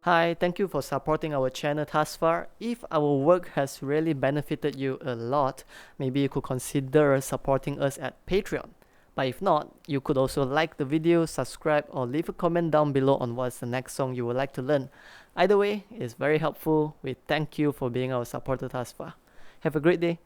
Hi, thank you for supporting our channel thus far. If our work has really benefited you a lot, maybe you could consider supporting us at Patreon. But if not, you could also like the video, subscribe, or leave a comment down below on what's the next song you would like to learn. Either way, it's very helpful. We thank you for being our supporter thus far. Have a great day.